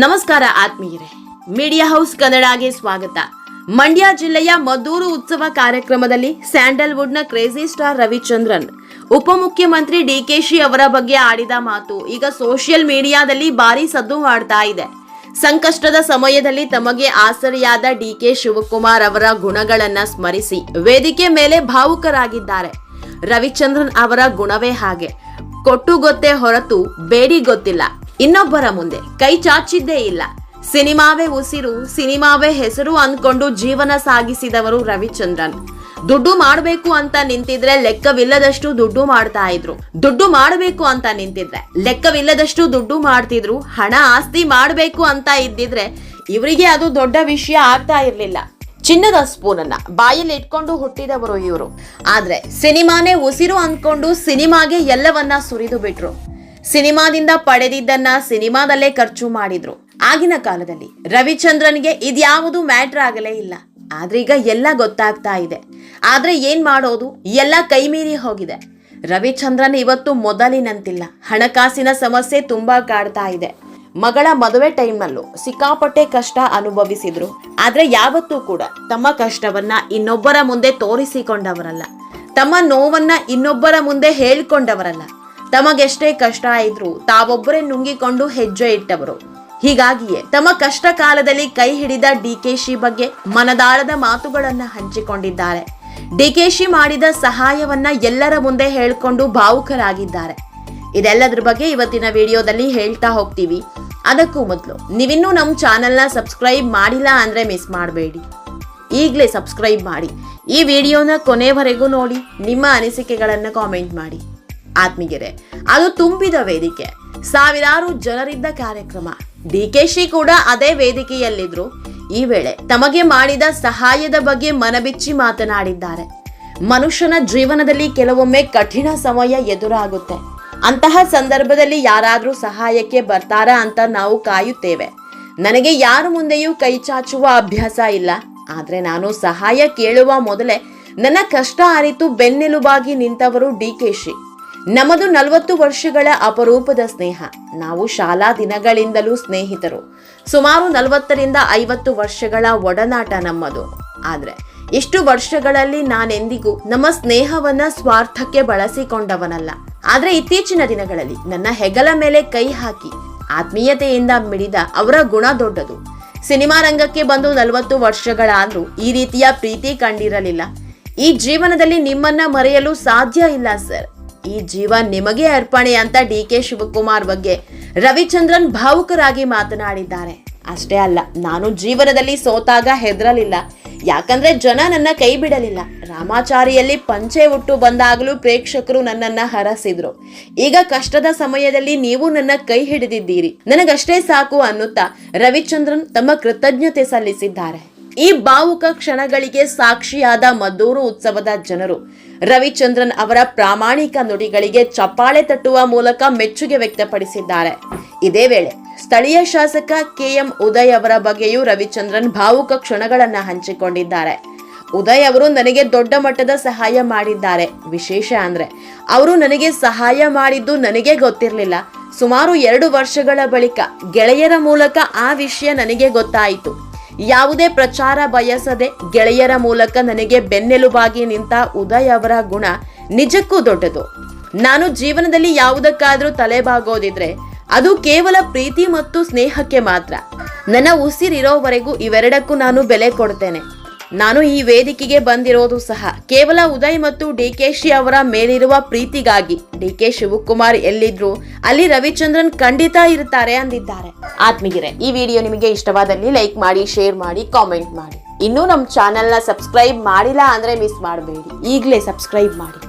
ನಮಸ್ಕಾರ ಆತ್ಮೀಯರೇ, media house ಕನ್ನಡಗೆ ಸ್ವಾಗತ. ಮಂಡ್ಯ ಜಿಲ್ಲೆಯ ಮದ್ದೂರು ಉತ್ಸವ ಕಾರ್ಯಕ್ರಮದಲ್ಲಿ ಸ್ಯಾಂಡಲ್ವುಡ್ನ ಕ್ರೇಜಿ ಸ್ಟಾರ್ ರವಿಚಂದ್ರನ್ ಉಪಮುಖ್ಯಮಂತ್ರಿ ಡಿಕೆಶಿ ಅವರ ಬಗ್ಗೆ ಆಡಿದ ಮಾತು ಈಗ ಸೋಷಿಯಲ್ ಮೀಡಿಯಾದಲ್ಲಿ ಭಾರಿ ಸದ್ದು ಮಾಡ್ತಾ ಇದೆ. ಸಂಕಷ್ಟದ ಸಮಯದಲ್ಲಿ ತಮಗೆ ಆಸರೆಯಾದ ಡಿಕೆ ಶಿವಕುಮಾರ್ ಅವರ ಗುಣಗಳನ್ನ ಸ್ಮರಿಸಿ ವೇದಿಕೆ ಮೇಲೆ ಭಾವುಕರಾಗಿದ್ದಾರೆ. ರವಿಚಂದ್ರನ್ ಅವರ ಗುಣವೇ ಹಾಗೆ, ಕೊಟ್ಟು ಗೊತ್ತೇ ಹೊರತು ಬೇಡಿ ಗೊತ್ತಿಲ್ಲ, ಇನ್ನೊಬ್ಬರ ಮುಂದೆ ಕೈ ಚಾಚಿದ್ದೇ ಇಲ್ಲ, ಸಿನಿಮಾವೇ ಉಸಿರು, ಸಿನಿಮಾವೇ ಹೆಸರು ಅಂದ್ಕೊಂಡು ಜೀವನ ಸಾಗಿಸಿದವರು ರವಿಚಂದ್ರನ್. ದುಡ್ಡು ಮಾಡಬೇಕು ಅಂತ ನಿಂತಿದ್ರೆ ಲೆಕ್ಕವಿಲ್ಲದಷ್ಟು ದುಡ್ಡು ಮಾಡ್ತಾ ಇದ್ರು. ದುಡ್ಡು ಮಾಡಬೇಕು ಅಂತ ನಿಂತಿದ್ರೆ ಲೆಕ್ಕವಿಲ್ಲದಷ್ಟು ದುಡ್ಡು ಮಾಡ್ತಿದ್ರು. ಹಣ ಆಸ್ತಿ ಮಾಡಬೇಕು ಅಂತ ಇದ್ದಿದ್ರೆ ಇವರಿಗೆ ಅದು ದೊಡ್ಡ ವಿಷಯ ಆಗ್ತಾ ಇರ್ಲಿಲ್ಲ. ಚಿನ್ನದ ಸ್ಪೂನ್ ಅನ್ನ ಬಾಯಲ್ಲಿ ಇಟ್ಕೊಂಡು ಹುಟ್ಟಿದವರು ಇವರು. ಆದ್ರೆ ಸಿನಿಮಾನೇ ಉಸಿರು ಅಂದ್ಕೊಂಡು ಸಿನಿಮಾಗೆ ಎಲ್ಲವನ್ನ ಸುರಿದು ಬಿಟ್ರು. ಸಿನಿಮಾದಿಂದ ಪಡೆದಿದ್ದನ್ನ ಸಿನಿಮಾದಲ್ಲೇ ಖರ್ಚು ಮಾಡಿದ್ರು. ಆಗಿನ ಕಾಲದಲ್ಲಿ ರವಿಚಂದ್ರನ್ಗೆ ಇದ್ಯಾವುದು ಮ್ಯಾಟ್ರ್ ಆಗಲೇ ಇಲ್ಲ. ಆದ್ರೆ ಈಗ ಎಲ್ಲ ಗೊತ್ತಾಗ್ತಾ ಇದೆ. ಆದ್ರೆ ಏನ್ ಮಾಡೋದು, ಎಲ್ಲ ಕೈ ಮೀರಿ ಹೋಗಿದೆ. ರವಿಚಂದ್ರನ್ ಇವತ್ತು ಮೊದಲಿನಂತಿಲ್ಲ. ಹಣಕಾಸಿನ ಸಮಸ್ಯೆ ತುಂಬಾ ಕಾಡ್ತಾ ಇದೆ. ಮಗಳ ಮದುವೆ ಟೈಮ್ನಲ್ಲೂ ಸಿಕ್ಕಾಪಟ್ಟೆ ಕಷ್ಟ ಅನುಭವಿಸಿದ್ರು. ಆದ್ರೆ ಯಾವತ್ತೂ ಕೂಡ ತಮ್ಮ ಕಷ್ಟವನ್ನ ಇನ್ನೊಬ್ಬರ ಮುಂದೆ ತೋರಿಸಿಕೊಂಡವರಲ್ಲ, ತಮ್ಮ ನೋವನ್ನ ಇನ್ನೊಬ್ಬರ ಮುಂದೆ ಹೇಳ್ಕೊಂಡವರಲ್ಲ. ತಮಗೆಷ್ಟೇ ಕಷ್ಟ ಇದ್ರು ತಾವೊಬ್ಬರೇ ನುಂಗಿಕೊಂಡು ಹೆಜ್ಜೆ ಇಟ್ಟವರು. ಹೀಗಾಗಿಯೇ ತಮ್ಮ ಕಷ್ಟ ಕಾಲದಲ್ಲಿ ಕೈ ಹಿಡಿದ ಡಿಕೆಶಿ ಬಗ್ಗೆ ಮನದಾಳದ ಮಾತುಗಳನ್ನ ಹಂಚಿಕೊಂಡಿದ್ದಾರೆ. ಡಿಕೆಶಿ ಮಾಡಿದ ಸಹಾಯವನ್ನ ಎಲ್ಲರ ಮುಂದೆ ಹೇಳ್ಕೊಂಡು ಭಾವುಕರಾಗಿದ್ದಾರೆ. ಇದೆಲ್ಲದ್ರ ಬಗ್ಗೆ ಇವತ್ತಿನ ವಿಡಿಯೋದಲ್ಲಿ ಹೇಳ್ತಾ ಹೋಗ್ತೀವಿ. ಅದಕ್ಕೂ ಮೊದಲು ನೀವಿನ್ನೂ ನಮ್ಮ ಚಾನೆಲ್ನ ಸಬ್ಸ್ಕ್ರೈಬ್ ಮಾಡಿಲ್ಲ ಅಂದ್ರೆ ಮಿಸ್ ಮಾಡಬೇಡಿ, ಈಗಲೇ ಸಬ್ಸ್ಕ್ರೈಬ್ ಮಾಡಿ. ಈ ವಿಡಿಯೋನ ಕೊನೆವರೆಗೂ ನೋಡಿ, ನಿಮ್ಮ ಅನಿಸಿಕೆಗಳನ್ನು ಕಾಮೆಂಟ್ ಮಾಡಿ. ಆತ್ಮೀಯರೇ, ಅದು ತುಂಬಿದ ವೇದಿಕೆ, ಸಾವಿರಾರು ಜನರಿದ್ದ ಕಾರ್ಯಕ್ರಮ. ಡಿಕೆಶಿ ಕೂಡ ಅದೇ ವೇದಿಕೆಯಲ್ಲಿದ್ರು. ಈ ವೇಳೆ ತಮಗೆ ಮಾಡಿದ ಸಹಾಯದ ಬಗ್ಗೆ ಮನಬಿಚ್ಚಿ ಮಾತನಾಡಿದ್ದಾರೆ. ಮನುಷ್ಯನ ಜೀವನದಲ್ಲಿ ಕೆಲವೊಮ್ಮೆ ಕಠಿಣ ಸಮಯ ಎದುರಾಗುತ್ತೆ. ಅಂತಹ ಸಂದರ್ಭದಲ್ಲಿ ಯಾರಾದ್ರೂ ಸಹಾಯಕ್ಕೆ ಬರ್ತಾರಾ ಅಂತ ನಾವು ಕಾಯುತ್ತೇವೆ. ನನಗೆ ಯಾರ ಮುಂದೆಯೂ ಕೈ ಚಾಚುವ ಅಭ್ಯಾಸ ಇಲ್ಲ. ಆದ್ರೆ ನಾನು ಸಹಾಯ ಕೇಳುವ ಮೊದಲೇ ನನ್ನ ಕಷ್ಟ ಅರಿತು ಬೆನ್ನೆಲುಬಾಗಿ ನಿಂತವರು ಡಿಕೆಶಿ. ನಮ್ಮದು 40 ವರ್ಷಗಳ ಅಪರೂಪದ ಸ್ನೇಹ. ನಾವು ಶಾಲಾ ದಿನಗಳಿಂದಲೂ ಸ್ನೇಹಿತರು. ಸುಮಾರು 40ರಿಂದ 50 ವರ್ಷಗಳ ಒಡನಾಟ ನಮ್ಮದು. ಆದ್ರೆ ಇಷ್ಟು ವರ್ಷಗಳಲ್ಲಿ ನಾನೆಂದಿಗೂ ನಮ್ಮ ಸ್ನೇಹವನ್ನ ಸ್ವಾರ್ಥಕ್ಕೆ ಬಳಸಿಕೊಂಡವನಲ್ಲ. ಆದ್ರೆ ಇತ್ತೀಚಿನ ದಿನಗಳಲ್ಲಿ ನನ್ನ ಹೆಗಲ ಮೇಲೆ ಕೈ ಹಾಕಿ ಆತ್ಮೀಯತೆಯಿಂದ ಮಿಡಿದ ಅವರ ಗುಣ ದೊಡ್ಡದು. ಸಿನಿಮಾ ರಂಗಕ್ಕೆ ಬಂದು 40 ವರ್ಷಗಳಾದ್ರೂ ಈ ರೀತಿಯ ಪ್ರೀತಿ ಕಂಡಿರಲಿಲ್ಲ. ಈ ಜೀವನದಲ್ಲಿ ನಿಮ್ಮನ್ನ ಮರೆಯಲು ಸಾಧ್ಯ ಇಲ್ಲ ಸರ್, ಈ ಜೀವ ನಿಮಗೆ ಅರ್ಪಣೆ ಅಂತ ಡಿಕೆ ಶಿವಕುಮಾರ್ ಬಗ್ಗೆ ರವಿಚಂದ್ರನ್ ಭಾವುಕರಾಗಿ ಮಾತನಾಡಿದ್ದಾರೆ. ಅಷ್ಟೇ ಅಲ್ಲ, ನಾನು ಜೀವನದಲ್ಲಿ ಸೋತಾಗ ಹೆದರಲಿಲ್ಲ, ಯಾಕಂದ್ರೆ ಜನ ನನ್ನ ಕೈ ಬಿಡಲಿಲ್ಲ. ರಾಮಾಚಾರಿಯಲ್ಲಿ ಪಂಚೆ ಉಟ್ಟು ಬಂದಾಗಲೂ ಪ್ರೇಕ್ಷಕರು ನನ್ನನ್ನ ಹರಸಿದ್ರು. ಈಗ ಕಷ್ಟದ ಸಮಯದಲ್ಲಿ ನೀವು ನನ್ನ ಕೈ ಹಿಡಿದಿದ್ದೀರಿ, ನನಗಷ್ಟೇ ಸಾಕು ಅನ್ನುತ್ತಾ ರವಿಚಂದ್ರನ್ ತಮ್ಮ ಕೃತಜ್ಞತೆ ಸಲ್ಲಿಸಿದ್ದಾರೆ. ಈ ಭಾವುಕ ಕ್ಷಣಗಳಿಗೆ ಸಾಕ್ಷಿಯಾದ ಮದ್ದೂರು ಉತ್ಸವದ ಜನರು ರವಿಚಂದ್ರನ್ ಅವರ ಪ್ರಾಮಾಣಿಕ ನುಡಿಗಳಿಗೆ ಚಪ್ಪಾಳೆ ತಟ್ಟುವ ಮೂಲಕ ಮೆಚ್ಚುಗೆ ವ್ಯಕ್ತಪಡಿಸಿದ್ದಾರೆ. ಇದೇ ವೇಳೆ ಸ್ಥಳೀಯ ಶಾಸಕ KM ಉದಯ್ ಅವರ ಬಗ್ಗೆಯೂ ರವಿಚಂದ್ರನ್ ಭಾವುಕ ಕ್ಷಣಗಳನ್ನ ಹಂಚಿಕೊಂಡಿದ್ದಾರೆ. ಉದಯ್ ಅವರು ನನಗೆ ದೊಡ್ಡ ಮಟ್ಟದ ಸಹಾಯ ಮಾಡಿದ್ದಾರೆ. ವಿಶೇಷ ಅಂದ್ರೆ ಅವರು ನನಗೆ ಸಹಾಯ ಮಾಡಿದ್ದು ನನಗೆ ಗೊತ್ತಿರಲಿಲ್ಲ. ಸುಮಾರು 2 ವರ್ಷಗಳ ಬಳಿಕ ಗೆಳೆಯರ ಮೂಲಕ ಆ ವಿಷಯ ನನಗೆ ಗೊತ್ತಾಯಿತು. ಯಾವುದೇ ಪ್ರಚಾರ ಬಯಸದೆ ಗೆಳೆಯರ ಮೂಲಕ ನನಗೆ ಬೆನ್ನೆಲುಬಾಗಿ ನಿಂತ ಉದಯ್ ಅವರ ಗುಣ ನಿಜಕ್ಕೂ ದೊಡ್ಡದು. ನಾನು ಜೀವನದಲ್ಲಿ ಯಾವುದಕ್ಕಾದ್ರೂ ತಲೆಬಾಗೋದಿದ್ರೆ ಅದು ಕೇವಲ ಪ್ರೀತಿ ಮತ್ತು ಸ್ನೇಹಕ್ಕೆ ಮಾತ್ರ. ನನ್ನ ಉಸಿರಿರೋವರೆಗೂ ಇವೆರಡಕ್ಕೂ ನಾನು ಬೆಲೆ ಕೊಡ್ತೇನೆ. ನಾನು ಈ ವೇದಿಕೆಗೆ ಬಂದಿರೋದು ಸಹ ಕೇವಲ ಉದಯ್ ಮತ್ತು ಡಿಕೆಶಿ ಅವರ ಮೇಲಿರುವ ಪ್ರೀತಿಗಾಗಿ. ಡಿಕೆ ಶಿವಕುಮಾರ್ ಎಲ್ಲಿದ್ರು ಅಲ್ಲಿ ರವಿಚಂದ್ರನ್ ಖಂಡಿತ ಇರ್ತಾರೆ ಅಂದಿದ್ದಾರೆ. ಆತ್ಮೀಯರೇ, ಈ ವಿಡಿಯೋ ನಿಮಗೆ ಇಷ್ಟವಾದಲ್ಲಿ ಲೈಕ್ ಮಾಡಿ, ಶೇರ್ ಮಾಡಿ, ಕಾಮೆಂಟ್ ಮಾಡಿ. ಇನ್ನೂ ನಮ್ಮ ಚಾನೆಲ್ನ ಸಬ್ಸ್ಕ್ರೈಬ್ ಮಾಡಿಲ್ಲ ಅಂದ್ರೆ ಮಿಸ್ ಮಾಡಬೇಡಿ, ಈಗಲೇ ಸಬ್ಸ್ಕ್ರೈಬ್ ಮಾಡಿ.